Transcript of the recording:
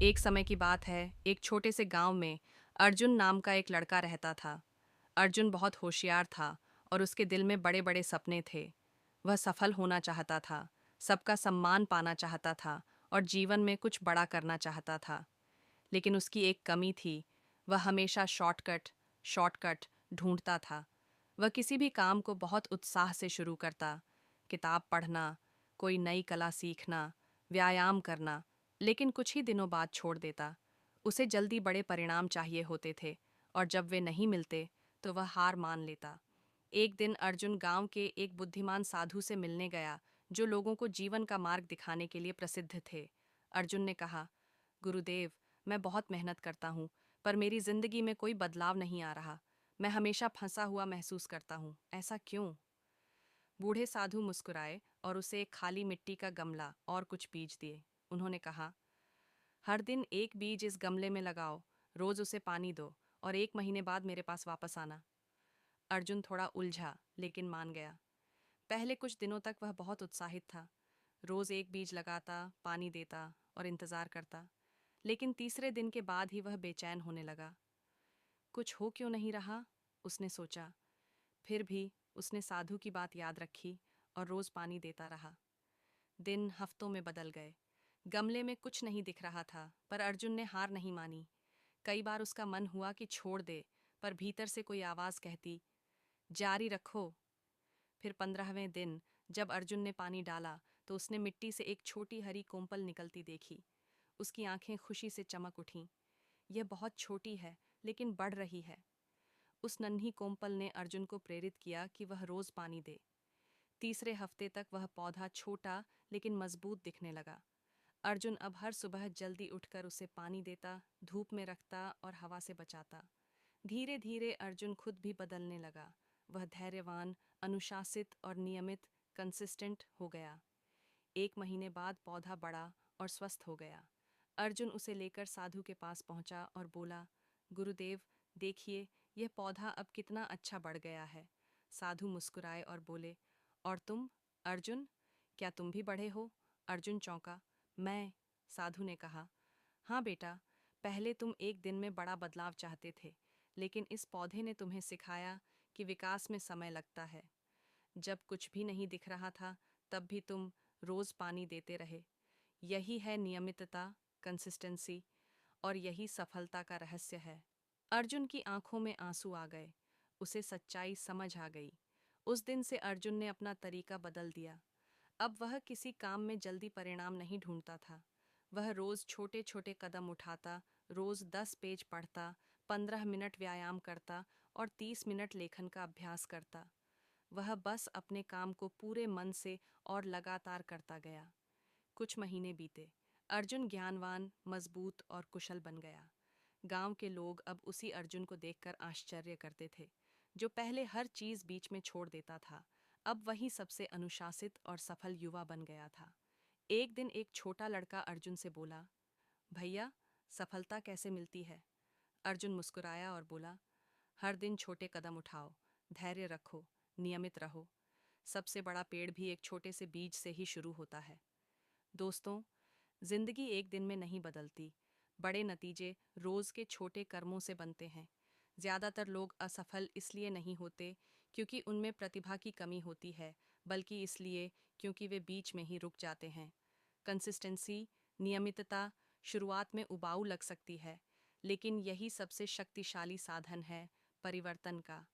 एक समय की बात है, एक छोटे से गांव में अर्जुन नाम का एक लड़का रहता था। अर्जुन बहुत होशियार था और उसके दिल में बड़े बड़े सपने थे। वह सफल होना चाहता था, सबका सम्मान पाना चाहता था और जीवन में कुछ बड़ा करना चाहता था। लेकिन उसकी एक कमी थी, वह हमेशा शॉर्टकट शॉर्टकट ढूंढता था। वह किसी भी काम को बहुत उत्साह से शुरू करता, किताब पढ़ना, कोई नई कला सीखना, व्यायाम करना, लेकिन कुछ ही दिनों बाद छोड़ देता। उसे जल्दी बड़े परिणाम चाहिए होते थे और जब वे नहीं मिलते तो वह हार मान लेता। एक दिन अर्जुन गांव के एक बुद्धिमान साधु से मिलने गया, जो लोगों को जीवन का मार्ग दिखाने के लिए प्रसिद्ध थे। अर्जुन ने कहा, गुरुदेव, मैं बहुत मेहनत करता हूँ, पर मेरी जिंदगी में कोई बदलाव नहीं आ रहा। मैं हमेशा फंसा हुआ महसूस करता हूँ। ऐसा क्यों? बूढ़े साधु मुस्कुराए और उसे एक खाली मिट्टी का गमला और कुछ बीज दिए। उन्होंने कहा, हर दिन एक बीज इस गमले में लगाओ, रोज उसे पानी दो और 1 महीने बाद मेरे पास वापस आना। अर्जुन थोड़ा उलझा, लेकिन मान गया। पहले कुछ दिनों तक वह बहुत उत्साहित था। रोज एक बीज लगाता, पानी देता और इंतजार करता। लेकिन तीसरे दिन के बाद ही वह बेचैन होने लगा। कुछ हो क्यों नहीं रहा, उसने सोचा। फिर भी उसने साधु की बात याद रखी और रोज पानी देता रहा। दिन हफ्तों में बदल गए। गमले में कुछ नहीं दिख रहा था, पर अर्जुन ने हार नहीं मानी। कई बार उसका मन हुआ कि छोड़ दे, पर भीतर से कोई आवाज कहती, जारी रखो। फिर 15वें दिन जब अर्जुन ने पानी डाला तो उसने मिट्टी से एक छोटी हरी कोम्पल निकलती देखी। उसकी आंखें खुशी से चमक उठीं। यह बहुत छोटी है, लेकिन बढ़ रही है। उस नन्ही कोम्पल ने अर्जुन को प्रेरित किया कि वह रोज पानी दे। तीसरे हफ्ते तक वह पौधा छोटा लेकिन मजबूत दिखने लगा। अर्जुन अब हर सुबह जल्दी उठकर उसे पानी देता, धूप में रखता और हवा से बचाता। धीरे धीरे अर्जुन खुद भी बदलने लगा। वह धैर्यवान, अनुशासित और नियमित कंसिस्टेंट हो गया। 1 महीने बाद पौधा बड़ा और स्वस्थ हो गया। अर्जुन उसे लेकर साधु के पास पहुंचा और बोला, गुरुदेव, देखिए, यह पौधा अब कितना अच्छा बढ़ गया है। साधु मुस्कुराए और बोले, और तुम, अर्जुन, क्या तुम भी बढ़े हो? अर्जुन चौंका। मैं? साधु ने कहा, हाँ बेटा, पहले तुम एक दिन में बड़ा बदलाव चाहते थे, लेकिन इस पौधे ने तुम्हें सिखाया कि विकास में समय लगता है। जब कुछ भी नहीं दिख रहा था, तब भी तुम रोज पानी देते रहे। यही है नियमितता, कंसिस्टेंसी, और यही सफलता का रहस्य है। अर्जुन की आंखों में आंसू आ गए। उसे सच्चाई समझ आ गई। उस दिन से अर्जुन ने अपना तरीका बदल दिया। अब वह किसी काम में जल्दी परिणाम नहीं ढूंढता था। वह रोज छोटे छोटे कदम उठाता, रोज 10 पेज पढ़ता, 15 मिनट व्यायाम करता और 30 मिनट लेखन का अभ्यास करता। वह बस अपने काम को पूरे मन से और लगातार करता गया। कुछ महीने बीते। अर्जुन ज्ञानवान, मजबूत और कुशल बन गया। गांव के लोग अब उसी अर्जुन को देखकर आश्चर्य करते थे। जो पहले हर चीज बीच में छोड़ देता था, अब वही सबसे अनुशासित और सफल युवा बन गया था। एक दिन एक छोटा लड़का अर्जुन से बोला, भैया, सफलता कैसे मिलती है? अर्जुन मुस्कुराया और बोला, हर दिन छोटे कदम उठाओ, धैर्य रखो, नियमित रहो। सबसे बड़ा पेड़ भी एक छोटे से बीज से ही शुरू होता है। दोस्तों, जिंदगी एक दिन में नहीं बदलती। बड़े नतीजे रोज के छोटे कर्मों से बनते हैं। ज्यादातर लोग असफल इसलिए नहीं होते क्योंकि उनमें प्रतिभा की कमी होती है, बल्कि इसलिए क्योंकि वे बीच में ही रुक जाते हैं। कंसिस्टेंसी, नियमितता शुरुआत में उबाऊ लग सकती है, लेकिन यही सबसे शक्तिशाली साधन है परिवर्तन का।